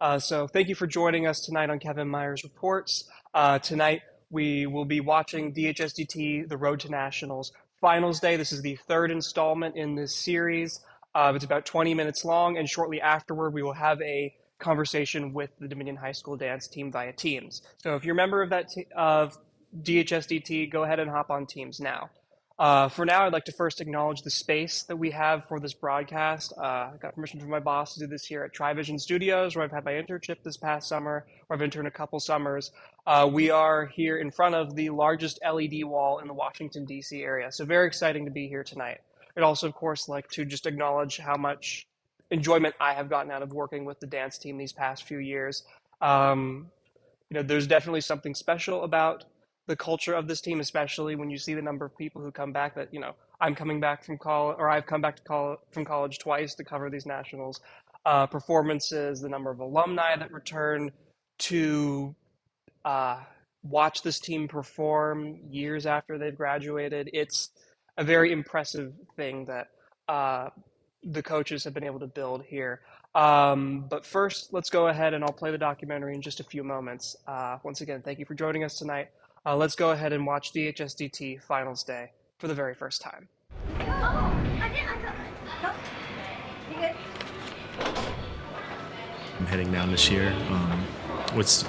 So thank you for joining us tonight on Kevin Meyer's Reports. Tonight we will be watching DHSDT The Road to Nationals Finals Day. This is the third installment in this series. It's about 20 minutes long, and shortly afterward we will have a conversation with the Dominion High School dance team via Teams. So if you're a member of of DHSDT, go ahead and hop on Teams now. For now, I'd like to first acknowledge the space that we have for this broadcast. I got permission from my boss to do this here at TriVision Studios, where I've had my internship this past summer, where I've interned a couple summers. We are here in front of the largest LED wall in the Washington, D.C. area, so very exciting to be here tonight. I'd also, of course, like to just acknowledge how much enjoyment I have gotten out of working with the dance team these past few years. There's definitely something special about the culture of this team, especially when you see the number of people who come back. That I'm coming back from college, or I've come back to from college twice to cover these nationals performances. The number of alumni that return to watch this team perform years after they've graduated. It's a very impressive thing that the coaches have been able to build here. But first, let's go ahead and I'll play the documentary in just a few moments. Once again, thank you for joining us tonight. Let's go ahead and watch DHSDT Finals Day for the very first time. I'm heading down this year. It's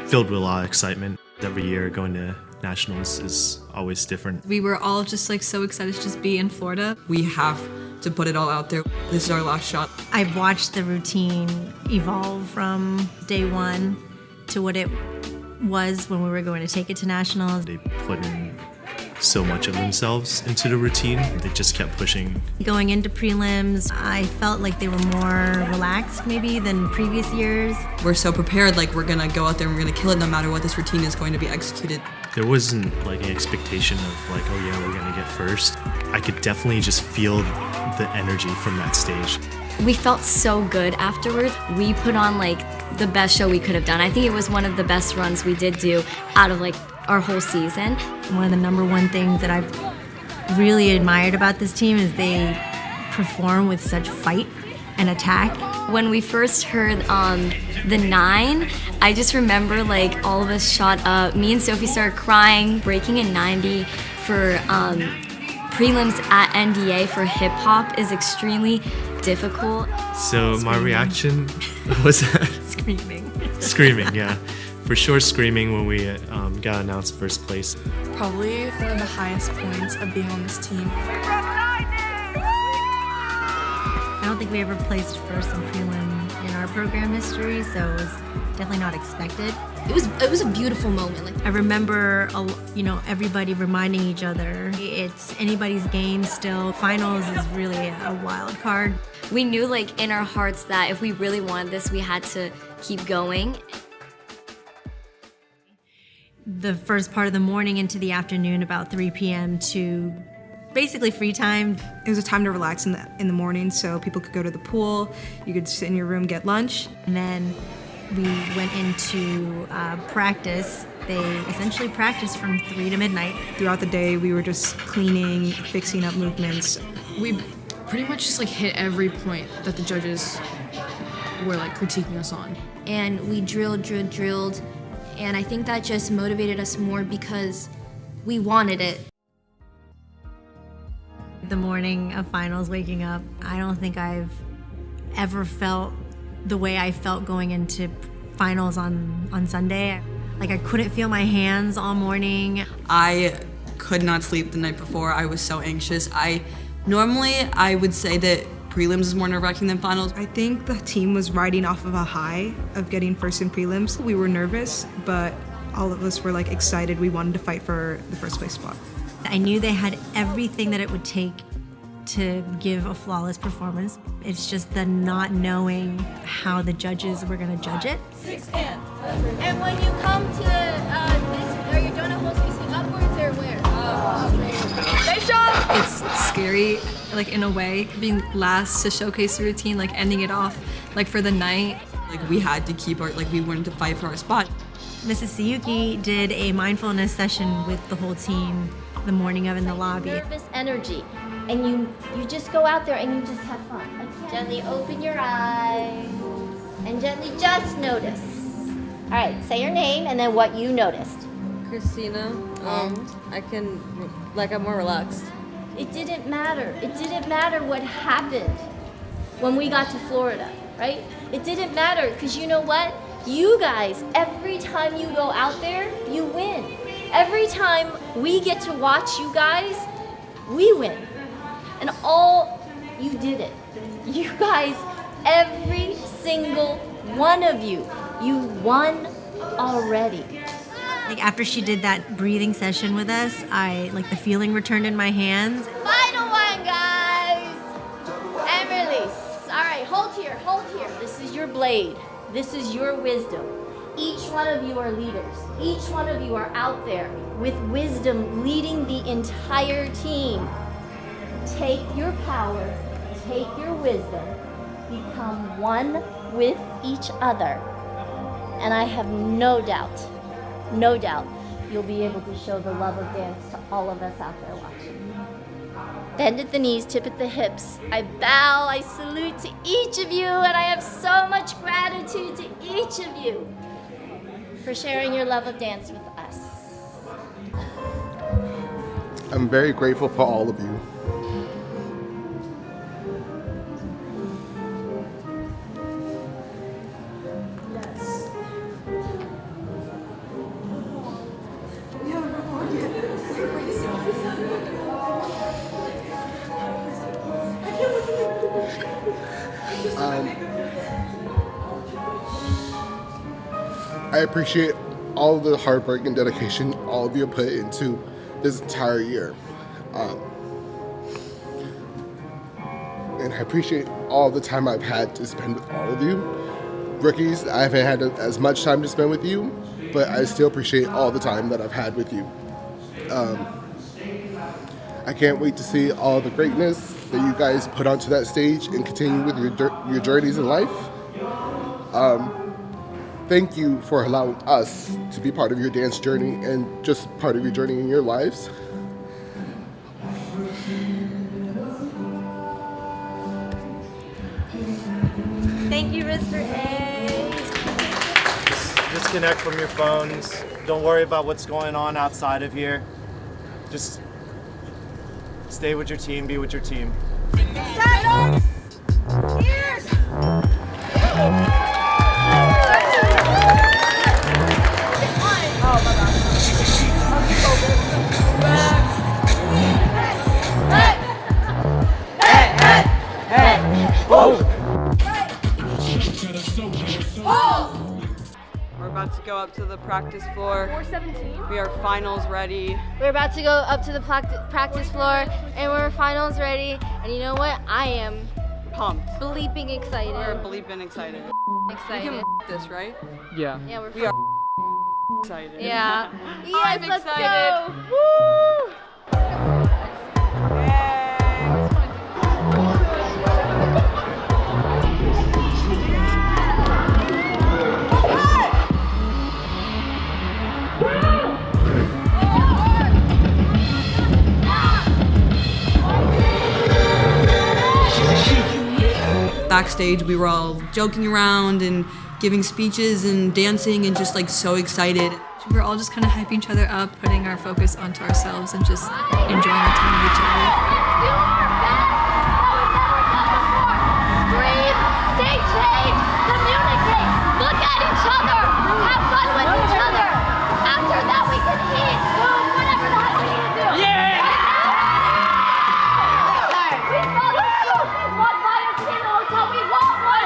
filled with a lot of excitement. Every year going to nationals is always different. We were all just so excited to just be in Florida. We have to put it all out there. This is our last shot. I've watched the routine evolve from day one to what it was when we were going to take it to nationals. They put in so much of themselves into the routine. They just kept pushing. Going into prelims, I felt like they were more relaxed maybe than previous years. We're so prepared, we're gonna go out there and we're gonna kill it no matter what. This routine is going to be executed. There wasn't an expectation of oh yeah, we're gonna get first. I could definitely just feel the energy from that stage. We felt so good afterward. We put on the best show we could have done. I think it was one of the best runs we did do out of our whole season. One of the number one things that I've really admired about this team is they perform with such fight and attack. When we first heard the 9, I just remember all of us shot up. Me and Sophie started crying. Breaking a 90 for prelims at NDA for hip hop is extremely difficult. So my reaction was Screaming. Screaming, yeah. For sure screaming when we got announced first place. Probably one of the highest points of being on this team. I don't think we ever placed first in prelim in our program history, so it was definitely not expected. It was a beautiful moment. I remember, everybody reminding each other it's anybody's game still. Finals is really a wild card. We knew in our hearts that if we really wanted this, we had to keep going. The first part of the morning into the afternoon, about 3 p.m. to basically free time. It was a time to relax in the morning, so people could go to the pool, you could sit in your room, get lunch. And then we went into practice. They essentially practiced from 3 to midnight. Throughout the day, we were just cleaning, fixing up movements. We pretty much just hit every point that the judges were critiquing us on. And we drilled, and I think that just motivated us more because we wanted it. The morning of finals, waking up, I don't think I've ever felt the way I felt going into finals on Sunday. I couldn't feel my hands all morning. I could not sleep the night before. I was so anxious. Normally I would say that prelims is more nerve-wracking than finals. I think the team was riding off of a high of getting first in prelims. We were nervous, but all of us were excited. We wanted to fight for the first place spot. I knew they had everything that it would take to give a flawless performance. It's just the not knowing how the judges were going to judge it. And when you come to this, are your donut holes facing upwards or where? Nice job! It's scary, in a way, being last to showcase the routine, ending it off, for the night. We had to keep our, we wanted to fight for our spot. Mrs. Suyuki did a mindfulness session with the whole team the morning of in the lobby. Nervous energy. And you just go out there and you just have fun. Gently open your eyes. and gently just notice. All right, say your name and then what you noticed. Christina, I'm more relaxed. It didn't matter. It didn't matter what happened when we got to Florida, right? It didn't matter because you know what? You guys, every time you go out there, you win. Every time we get to watch you guys, we win. And you did it. You guys, every single one of you won already. Like after she did that breathing session with us, the feeling returned in my hands. Final one, guys. And release. All right, hold here, hold here. This is your blade. This is your wisdom. Each one of you are leaders. Each one of you are out there with wisdom leading the entire team. Take your power, take your wisdom, become one with each other. And I have no doubt, you'll be able to show the love of dance to all of us out there watching. Bend at the knees, tip at the hips. I bow, I salute to each of you, and I have so much gratitude to each of you for sharing your love of dance with us. I'm very grateful for all of you. I appreciate all the hard work and dedication all of you put into this entire year. And I appreciate all the time I've had to spend with all of you. Rookies, I haven't had as much time to spend with you, but I still appreciate all the time that I've had with you. I can't wait to see all the greatness that you guys put onto that stage and continue with your journeys in life. Thank you for allowing us to be part of your dance journey and just part of your journey in your lives. Thank you, Mr. A. Disconnect from your phones. Don't worry about what's going on outside of here. Just stay with your team, be with your team. We're about to go up to the practice floor. 417. We are finals ready. We're about to go up to the practice floor, and we're finals ready. And you know what? I am Pumped. bleeping excited. We're bleeping excited. Excited. We can this, right? Yeah. Yeah, We are excited. Yeah. Yes, I'm let's excited. go. Woo! Backstage, we were all joking around and giving speeches and dancing and just like so excited. We're all just kind of hyping each other up, putting our focus onto ourselves and just enjoying the time with each other. Scream, say change, communicate, look at each other, have fun with each other. After that, we can eat, food, whatever the heck we need to do. Yeah! We saw the Sophie's walk by us in the hotel. We want one.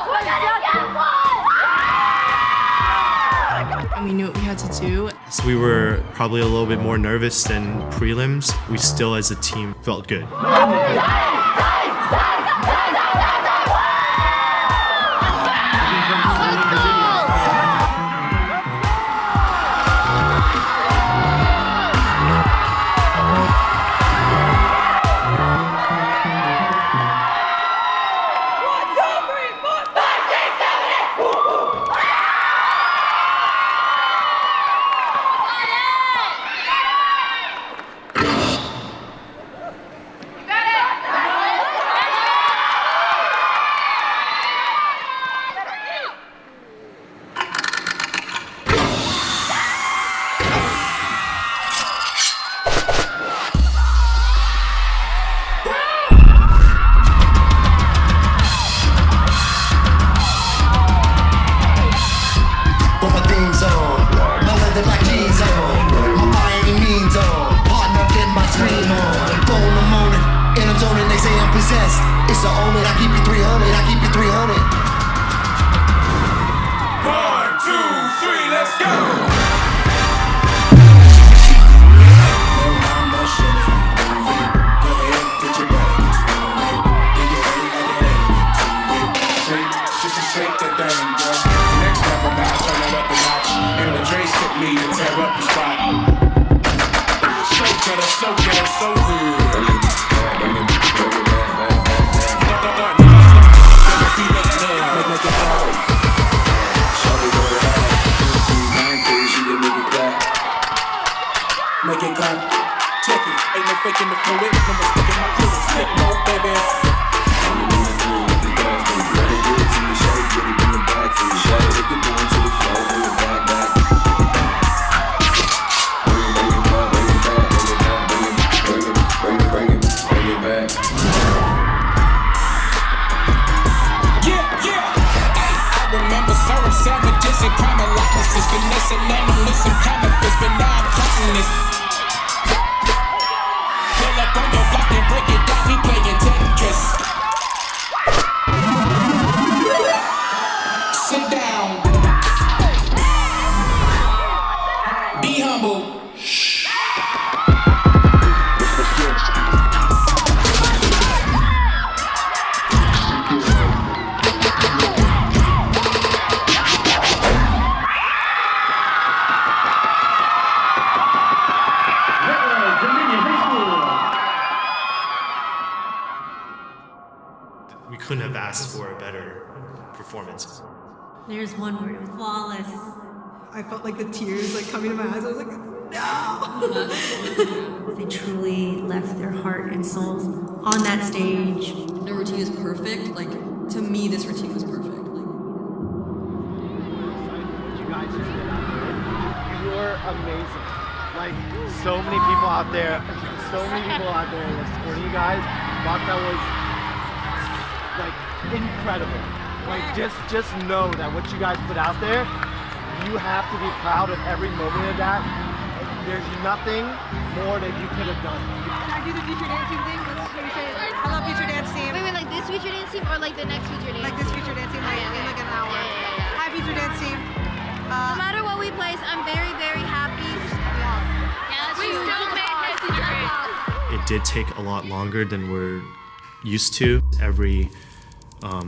We're gonna get one. And we knew what we had to do. So we were probably a little bit more nervous than prelims. We still, as a team, felt good. possessed. It's an omen, I keep you 300, I keep you 300. 1, 2, 3, let's go! Shake that thing, girl. Next level, now turn it up a notch. And the Dre took me to tear up the spot. So good, so good, so good. Bring it back. Make it clap. Check it. Ain't no faking the fluid. No mistaking my clue. Slip mode, baby. Sandwiches and caramel losses, finesse and animals and cannabis, but now I'm cutting this. Pull up on your block and break it down, we playing Tetris. Sit down. Be humble. We couldn't have asked for a better performance. There's one word, flawless. I felt like the tears like coming to my eyes. I was like, no! They truly left their heart and souls on that stage. The routine is perfect. Like, to me, this routine was perfect. You guys just did out there. You were amazing. Like, so many people out there were supporting you guys. Thought that was like incredible. Like just know that what you guys put out there, you have to be proud of every moment of that. There's nothing more that you could have done. Can I do the future dancing thing? Let's say it. I love future dance team. Wait, like this future dance team or like the next future dance? Like this future dance team, like in like an hour. Hi, future dance team. No matter what we place, I'm very, very happy. Yes, we still made history. It did take a lot longer than we're used to. Every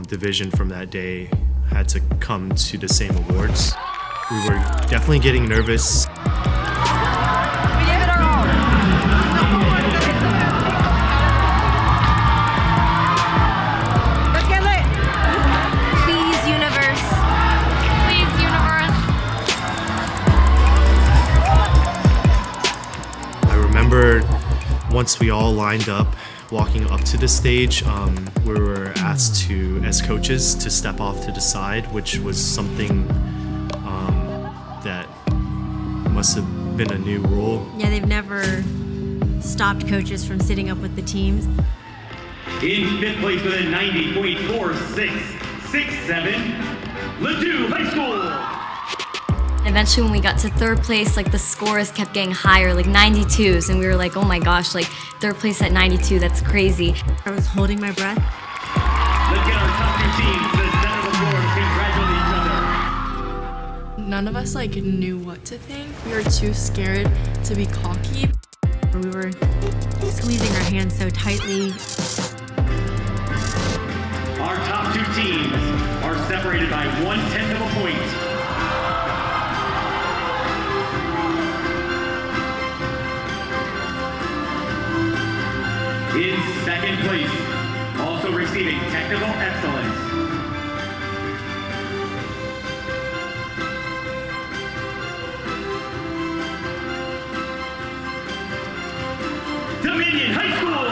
division from that day had to come to the same awards. We were definitely getting nervous. We gave it our all. Let's get lit. Please, universe. Please, universe. I remember once we all lined up, walking up to the stage, we were asked to, as coaches, to step off to the side, which was something that must have been a new rule. Yeah, they've never stopped coaches from sitting up with the teams. In fifth place with a 90.4667, Ladue High School. Eventually when we got to third place, like the scores kept getting higher, like 92s, and we were like, oh my gosh, like third place at 92, that's crazy. I was holding my breath. Let's get our top two teams to the center of the floor to congratulate each other. None of us like knew what to think. We were too scared to be cocky. We were squeezing our hands so tightly. Our top two teams are separated by 1/10 of a point. In second place, also receiving technical excellence, Dominion High School.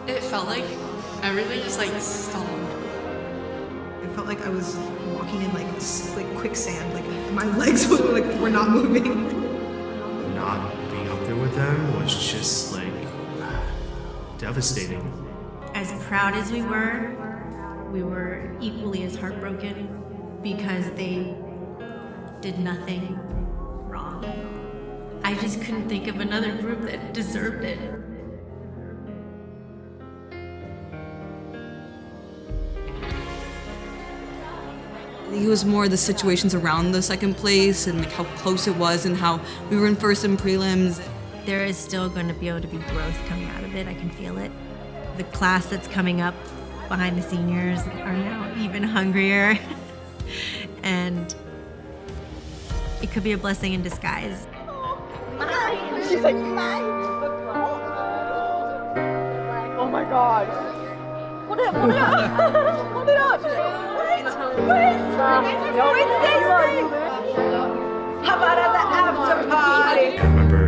It felt like everything just like stalled. It felt like I was walking in like quicksand. Like my legs were not moving. Not being up there with them was just like devastating. As proud as we were equally as heartbroken because they did nothing wrong. I just couldn't think of another group that deserved it. It was more the situations around the second place and like how close it was and how we were in first in prelims. There is still going to be able to be growth coming out of it. I can feel it. The class that's coming up behind the seniors are now even hungrier. And it could be a blessing in disguise. She's like, mine. Oh my god. What it up? What it up? What it up? Wait, how about at the after party? I remember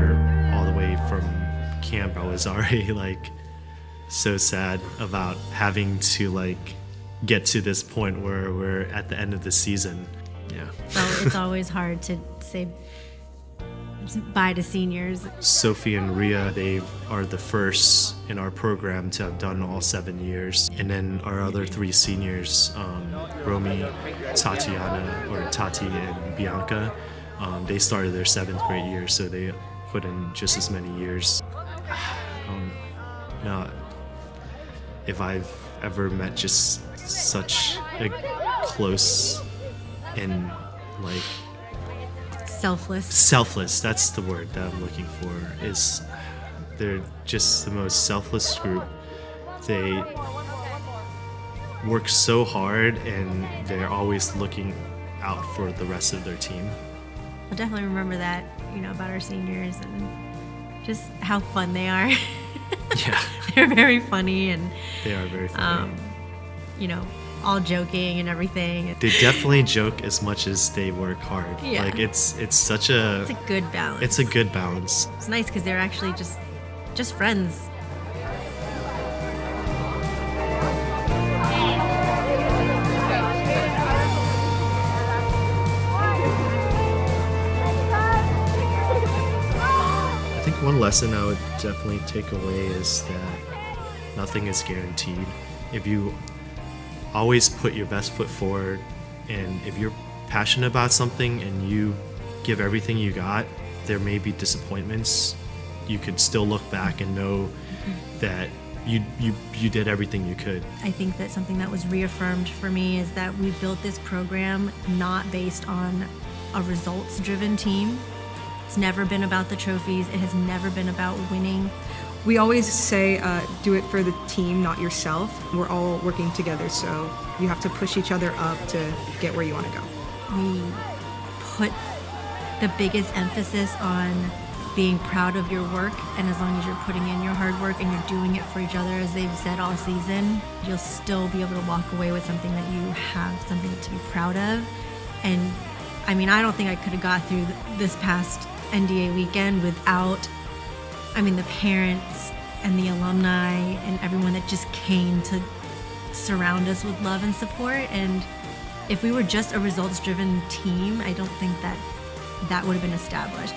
all the way from camp, I was already like so sad about having to like get to this point where we're at the end of the season. Yeah. So it's always hard to say bye to seniors. Sophie and Ria, they are the first in our program to have done all 7 years. And then our other 3 seniors, Romy, Tatiana, or Tati and Bianca, they started their 7th grade year, so they put in just as many years. Now, if I've ever met just such a close and like selfless, that's the word that I'm looking for, is they're just the most selfless group. They work so hard and they're always looking out for the rest of their team. I'll definitely remember that, about our seniors and just how fun they are. Yeah. They're very funny and they are very funny. All joking and everything. They definitely joke as much as they work hard. Yeah. Like it's such a... It's a good balance. It's a good balance. It's nice because they're actually just friends. I think one lesson I would definitely take away is that nothing is guaranteed. If you always put your best foot forward, and if you're passionate about something and you give everything you got, there may be disappointments. You could still look back and know that you did everything you could. I think that something that was reaffirmed for me is that we built this program not based on a results-driven team. It's never been about the trophies. It has never been about winning. We always say, do it for the team, not yourself. We're all working together, so you have to push each other up to get where you want to go. We put the biggest emphasis on being proud of your work, and as long as you're putting in your hard work and you're doing it for each other, as they've said all season, you'll still be able to walk away with something that you have something to be proud of. And I mean, I don't think I could have got through this past NDA weekend without the parents and the alumni and everyone that just came to surround us with love and support. And if we were just a results-driven team, I don't think that would have been established.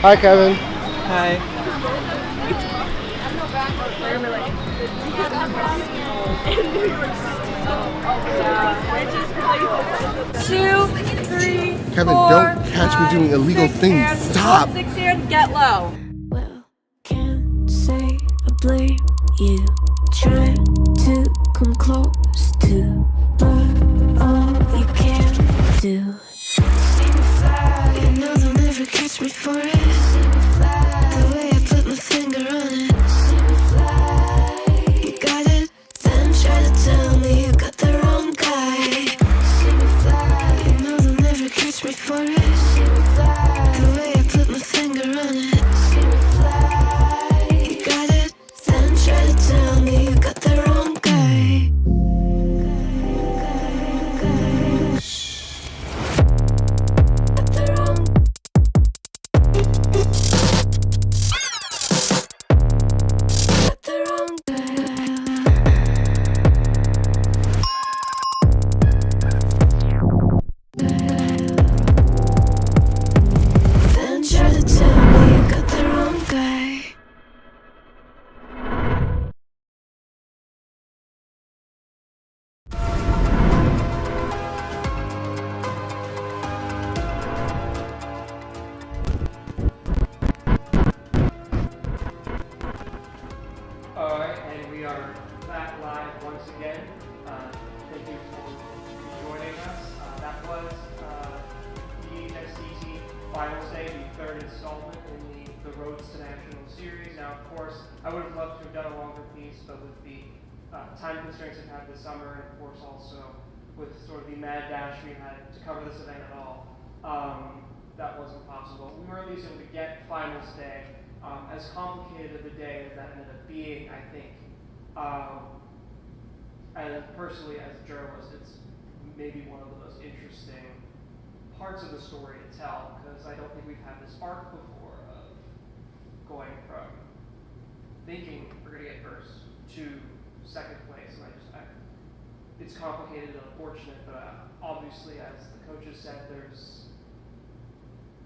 Hi, Kevin. Hi. 2, 3, Kevin, 4, don't catch me doing illegal 6 things. hands, Stop. 6 hands, get low. Well, can't say I blame you. Try to come close to, but all you can do. See me fly, you know they'll never catch me for it. See me fly, the way I put my finger on it. See me fly, you got it, then try to tell me you got the wrong guy. See me fly, you know they'll never catch me for it. See me fly, the way I put my finger on it. See me fly, you got it, then try to tell me you got the live once again. Thank you for joining us. That was DHSDT Finals Day, the third installment in the Road to National series. Now, of course, I would have loved to have done a longer piece, but with the time constraints I've had this summer, and of course also with sort of the mad dash we had to cover this event at all, that wasn't possible. We were at least able to get Finals Day, as complicated of a day as that ended up being, I think. And personally, as a journalist, it's maybe one of the most interesting parts of the story to tell, because I don't think we've had this arc before of going from thinking we're going to get first to second place. And it's complicated and unfortunate, but obviously, as the coaches said, there's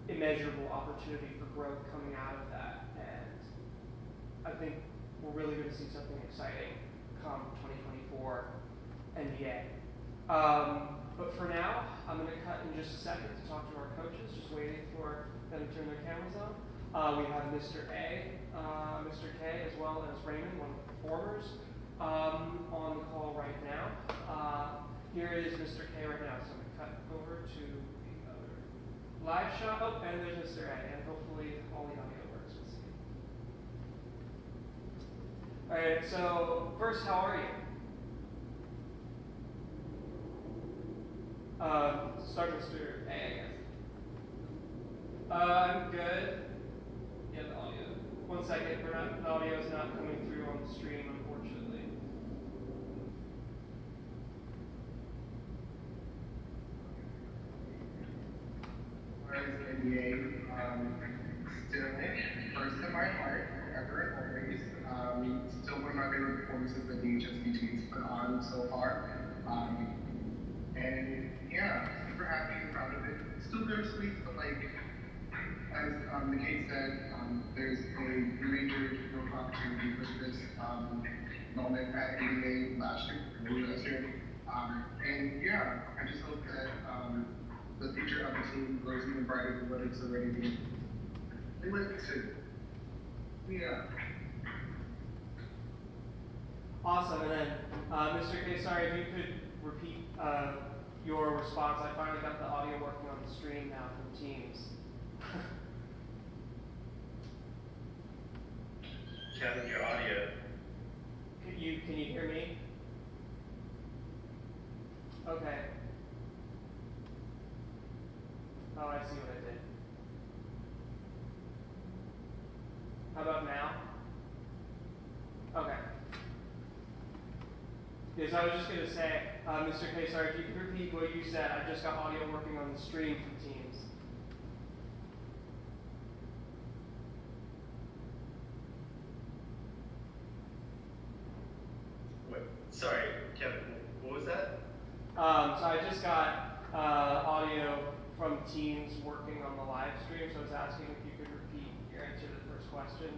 immeasurable opportunity for growth coming out of that. And I think we're really going to see something exciting come 2024 NBA. But for now, I'm going to cut in just a second to talk to our coaches, just waiting for them to turn their cameras on. We have Mr. A, Mr. K, as well as Raymond, one of the performers, on the call right now. Here is Mr. K right now, so I'm going to cut over to the other live shot. Oh, and there's Mr. A, and hopefully all the audio works. We'll see. All right, so first, how are you? Start with Mr. A, I guess. I'm good. Yeah, the audio. 1 second, the audio is not coming through on the stream, unfortunately. Whereas NBA, still first in my heart, forever and always. Still one of my favorite performances that DHSDT's put on so far. And yeah, super happy and proud of it. Still bittersweet, but like, as McKay said, there's a major growth opportunity for this moment at NBA last year. And yeah, I just hope that the future of the team grows even brighter than what it's already been. They let me see. Yeah. Awesome. And then, Mr. K, sorry if you could repeat your response. I finally got the audio working on the stream now from Teams. Kevin, your audio. Can you hear me? Okay. Oh, I see what I did. How about now? Okay. Yes, I was just going to say, Mr. K, sorry, if you could repeat what you said. I just got audio working on the stream from Teams. Wait, sorry, Kevin, what was that? So I just got audio from Teams working on the live stream, so I was asking if you could repeat your answer to the first question.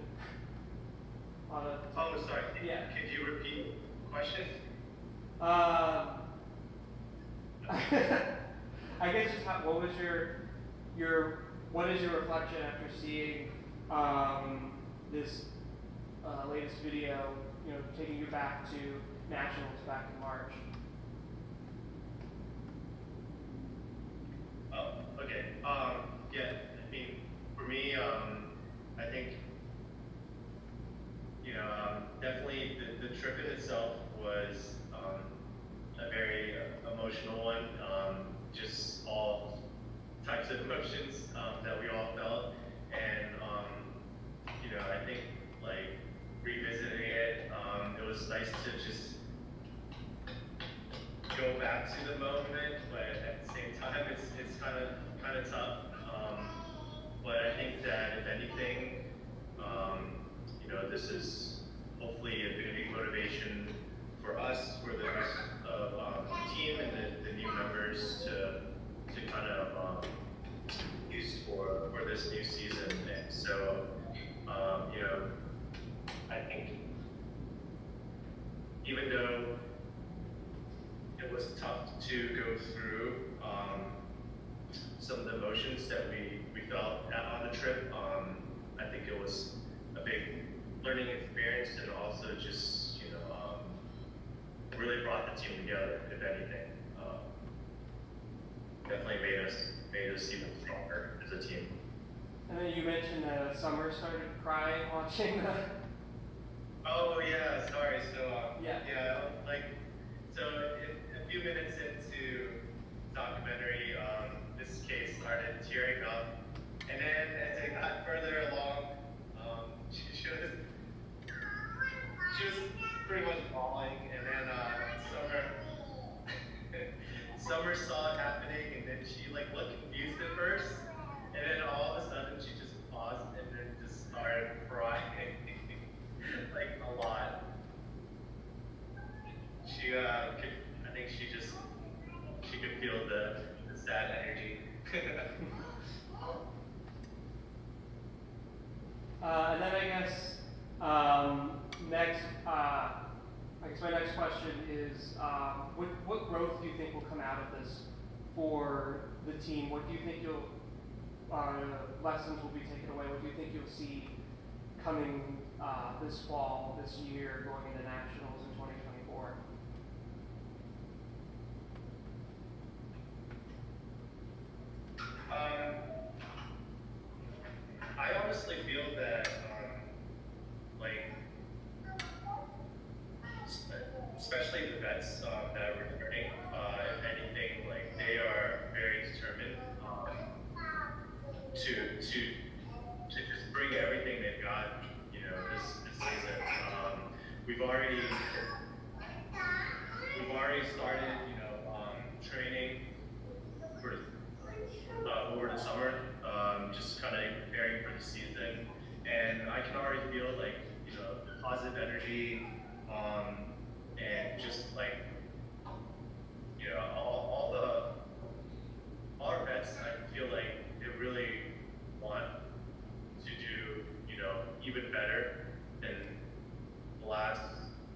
Oh, sorry. Yeah. Could you repeat the question? I guess just what was what is your reflection after seeing this latest video, taking you back to Nationals back in March? Oh, okay. Yeah, I mean, for me, I think, definitely the trip in itself was a very emotional one. Just all types of emotions that we all felt. And, I think, like, revisiting it, it was nice to just go back to the moment, but at the same time, it's kind of tough. But I think that if anything, this is hopefully a big motivation for us, for the rest of the team and the new members to kind of use for this new season. And so, I think even though it was tough to go through some of the emotions that we felt on the trip, I think it was a big learning experience, and also just the team together, if anything. Definitely made us even stronger as a team. And then you mentioned that Summer started crying watching the. Oh yeah, sorry. So yeah, so a few minutes into documentary, this kid started tearing up, and then as it got further along, she was pretty much bawling, and then Summer saw it happening, and then she like looked confused at first, and then all of a sudden she just paused and then just started crying like a lot. She I think she could feel the sad energy. And then I guess my next question is, what growth do you think will come out of this for the team? What do you think lessons will be taken away? What do you think you'll see coming this fall, this year, going into nationals in 2024? I honestly feel that, especially the vets that are returning, if anything, they are very determined to just bring everything they've got, this season. We've already started, training for over the summer, just kind of preparing for the season, and I can already feel the positive energy, and just all our vets, I feel like they really want to do, even better than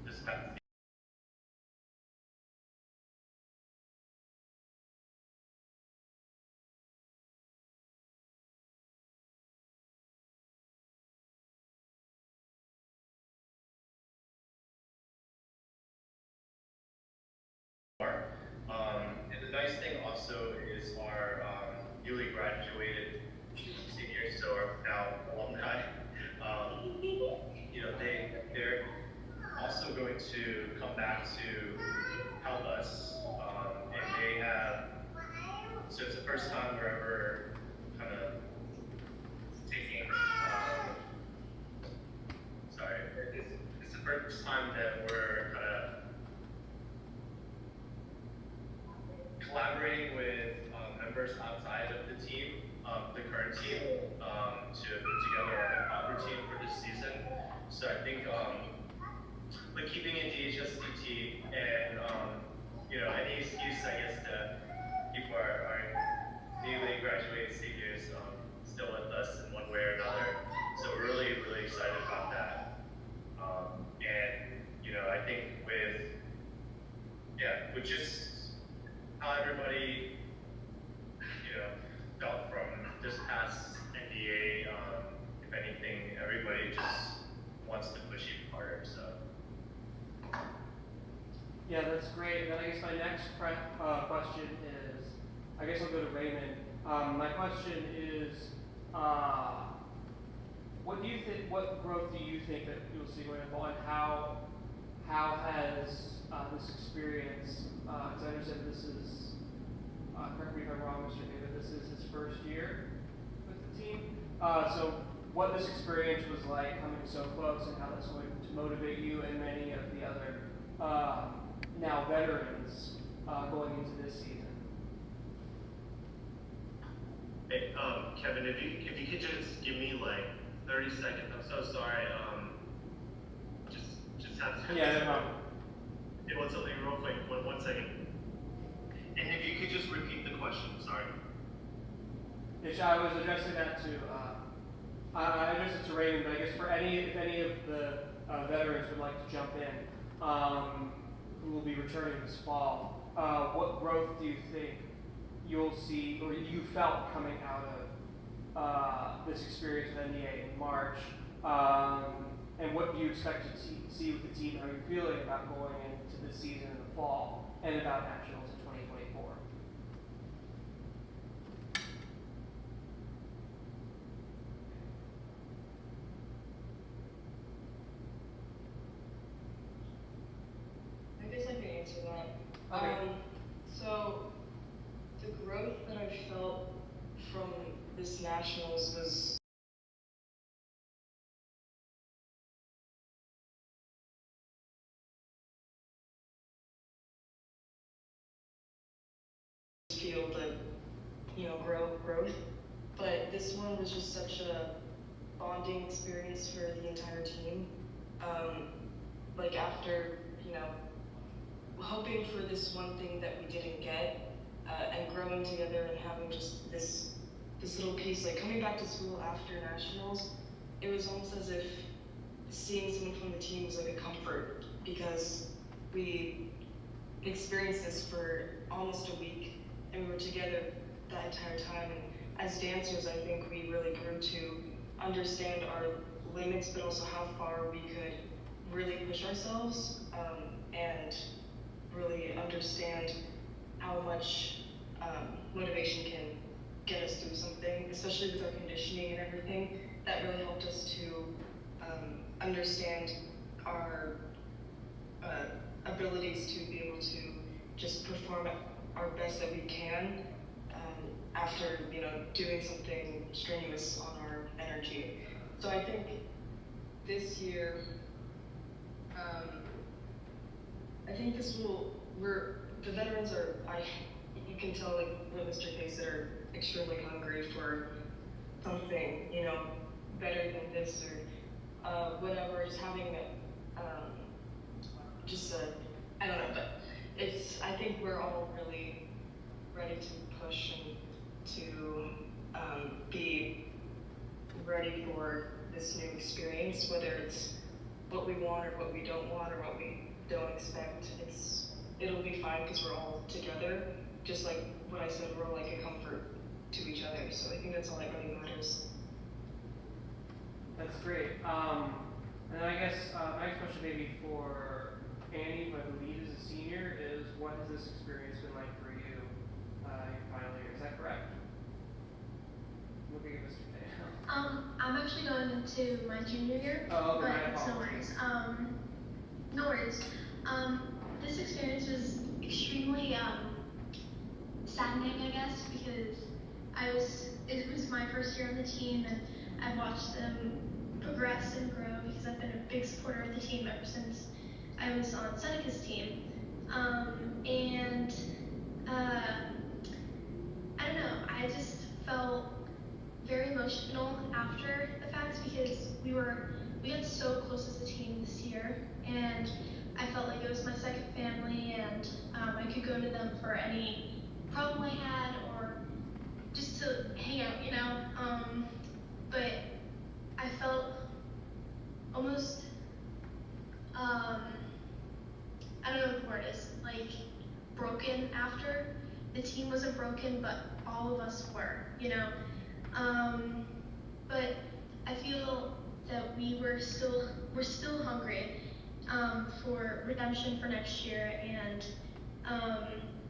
this past season. And the nice thing also is our newly graduated seniors, so our now alumni, they're also going to come back to help us, and they have, so it's the first time we're ever kind of taking, it's the first time that we're kind of collaborating with members outside of the team, the current team, to put together our proper team for this season. So I think, keeping in DHSDT and, any excuse, I guess, to keep our newly graduated seniors still with us in one way or another. So we're really, really excited about that. And, I think with just how everybody, felt from this past NDA, if anything, everybody just wants to push even harder, so. Yeah, that's great. And then I guess my next question is, I guess I'll go to Raymond. My question is, what growth do you think that you'll see going forward, and how has this experience, because I understand this is, correct me if I'm wrong, Mr. David, this is his first year with the team. So what this experience was like coming so close, and how that's going to motivate you and many of the other now veterans going into this season. Hey, Kevin, if you could just give me 30 seconds. I'm so sorry. Just have to. Yeah, no problem. It was something real quick. One second. And if you could just repeat the question, sorry. I was addressing that to, I addressed it to Raymond, but I guess if any of the veterans would like to jump in, who will be returning this fall, what growth do you think you'll see, or you felt coming out of this experience with NDA in March, and what do you expect to see with the team? How are you feeling about going into this season in the fall and about nationals in 2024? I guess I can answer that. Okay. So the growth that I felt from this nationals was feel the growth, but this one was just such a bonding experience for the entire team. Like after hoping for this one thing that we didn't get, and growing together and having just this little piece, like coming back to school after nationals, it was almost as if seeing someone from the team was like a comfort, because we experienced this for almost a week and we were together that entire time. And as dancers, I think we really grew to understand our limits, but also how far we could really push ourselves, and really understand how much motivation can get us through something, especially with our conditioning and everything. That really helped us to understand our abilities to be able to just perform at our best that we can, after doing something strenuous on our energy. So I think this year, I think the veterans are, you can tell, like what Mr. K said, are extremely hungry for something, better than this or whatever, just having I don't know, but I think we're all really ready to push and to be ready for this new experience, whether it's what we want or what we don't want or what we don't expect. It'll be fine because we're all together. Just like what I said, we're all like a comfort to each other. So I think that's all that really matters. That's great. And I guess my next question maybe for Annie, who I believe is a senior, is what has this experience been like for you in final year? Is that correct? Looking at Mr. K. I'm actually going into my junior year, Oh, okay, but it's no worries. No worries. This experience was extremely saddening, I guess, because it was my first year on the team, and I've watched them progress and grow because I've been a big supporter of the team ever since I was on Seneca's team. And I don't know, I just felt very emotional after the fact because we got so close as a team this year, and I felt like it was my second family, and I could go to them for any problem I had or just to hang out, but I felt almost, I don't know what the word is, like broken after. The team wasn't broken, but all of us were, but I feel that we're still hungry for redemption for next year, and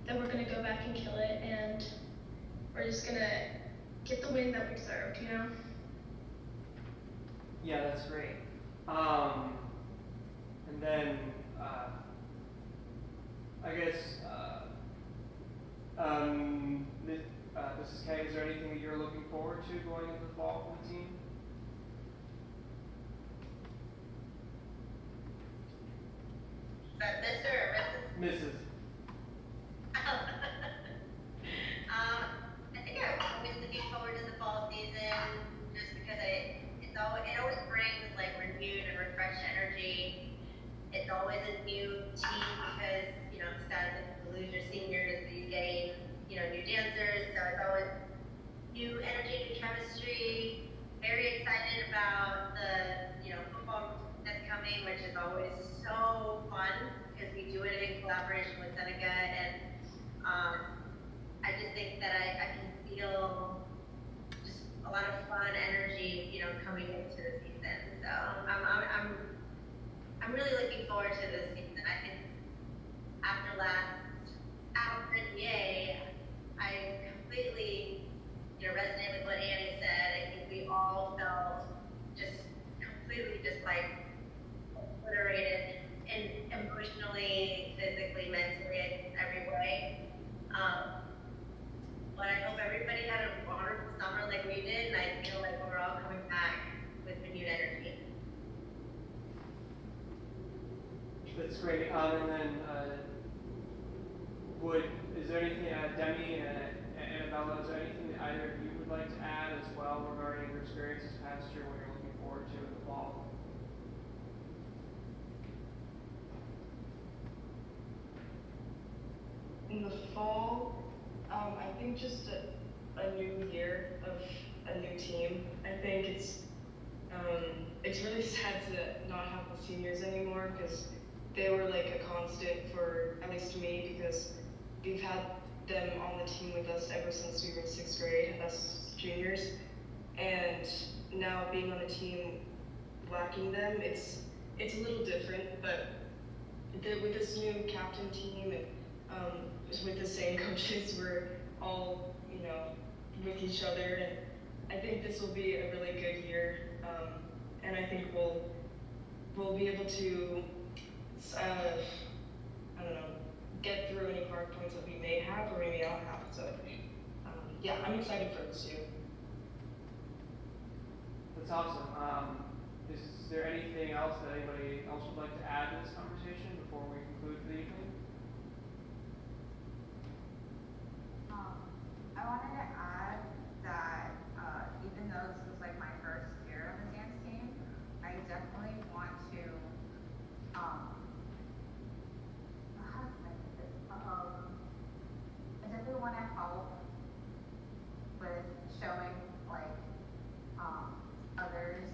that we're gonna go back and kill it, and we're just gonna get the win that we deserved, Yeah, that's great. And then I guess Mrs. K, is there anything that you're looking forward to going into the fall for the team? Is that Mr. or Mrs.? Mrs. I think I'm always looking forward to the fall season, just because it always brings like renewed and refreshed energy. It's always a new team because it's sad to lose your seniors, but you gain new dancers, so it's always new energy, new chemistry. Very excited about the football that's coming, which is always so fun because we do it in collaboration with Seneca, and I just think that I can feel just a lot of fun energy, coming into the season. So I'm really looking forward to this season. I think after last But I hope everybody had a wonderful summer like we did, and I feel like we're all coming back with renewed energy. That's great. And then, is there anything, Demi and Annabella, is there anything that either of you would like to add as well regarding your experience this past year, what you're looking forward to in the fall? In the fall, I think just a new year of a new team. I think it's really sad to not have the seniors anymore because they were like a constant for at least me because we've had them on the team with us ever since we were in 6th grade as juniors, and now being on a team lacking them, it's a little different, but with this new captain team and with the same coaches, we're all, with each other, and I think this will be a really good year, and I think we'll be able to, I don't know, get through any hard points that we may have or we may not have. So, yeah, I'm excited for this year. That's awesome. Is there anything else that anybody else would like to add to this conversation before we conclude for the evening? I wanted to add that even though this was like my first year on the dance team, I definitely want to how can I put this? I definitely want to help with showing like others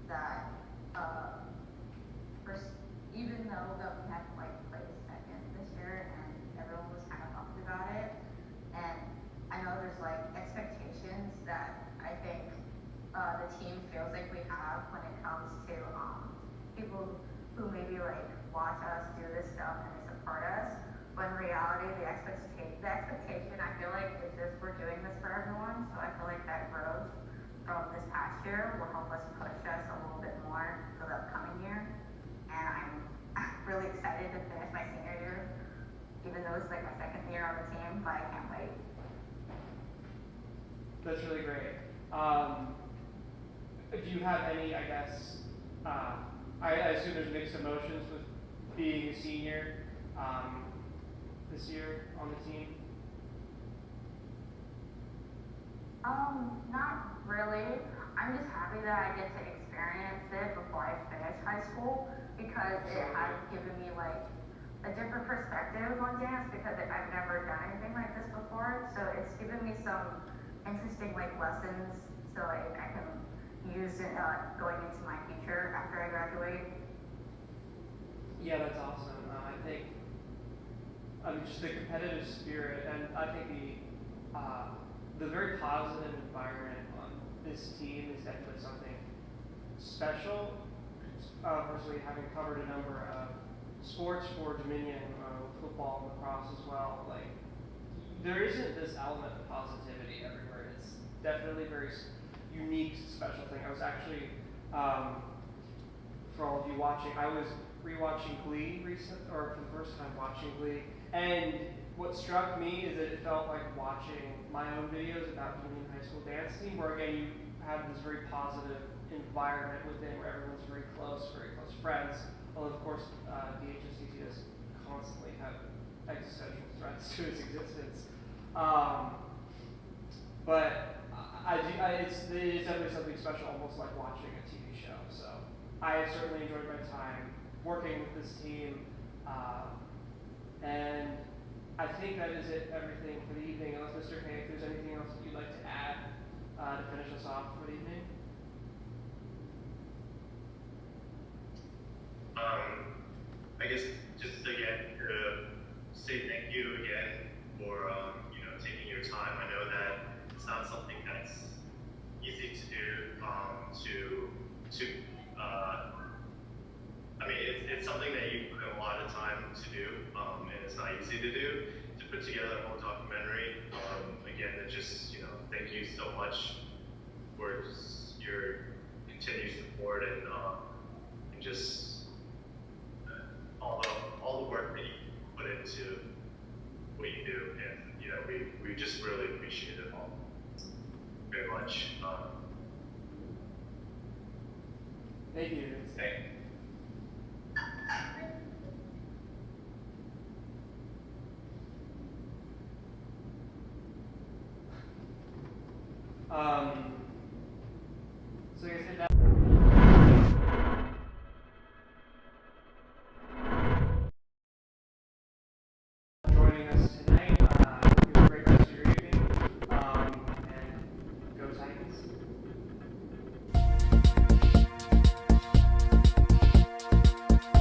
that first, even though that we had like placed second this year and everyone was kind of bummed about it, and I know there's like expectations that I think the team feels like we have when it comes to people who maybe like watch us do this stuff and they support us. But in reality, the expectation I feel like is just we're doing this for everyone. So I feel like that growth from this past year will help us push us a little bit more for the upcoming year. And I'm really excited to finish my senior year, even though it's like my second year on the team, but I can't wait. That's really great. Do you have any, I guess, I assume there's mixed emotions with being a senior this year on the team? Not really. I'm just happy that I get to experience it before I finish high school because it has given me like a different perspective on dance because I've never done anything like this before. So it's given me some interesting like lessons so like I can use it going into my future after I graduate. Yeah, that's awesome. I think just the competitive spirit, and I think the very positive environment on this team is definitely something special. Personally, having covered a number of sports for Dominion, football, and lacrosse as well, like there isn't this element of positivity everywhere. It's definitely a very unique, special thing. I was actually, for all of you watching, I was rewatching Glee for the first time watching Glee, and what struck me is that it felt like watching my own videos about Dominion High School dance team, where again you have this very positive environment within where everyone's very close friends. Although of course DHSDT does constantly have existential threats to its existence. But it's definitely something special, almost like watching a TV show. So I have certainly enjoyed my time working with this team, and I think that is everything for the evening. Unless Mr. Hay, if there's anything else that you'd like to add to finish us off for the evening. I guess just again to say thank you again for taking your time. I know that it's not something that's easy to do. It's something that you put in a lot of time to do, and it's not easy to do. To put together a whole documentary, again, thank you so much for your continued support and just all the work that you put into what you do, and we just really appreciate it all very much. Thank you. So I guess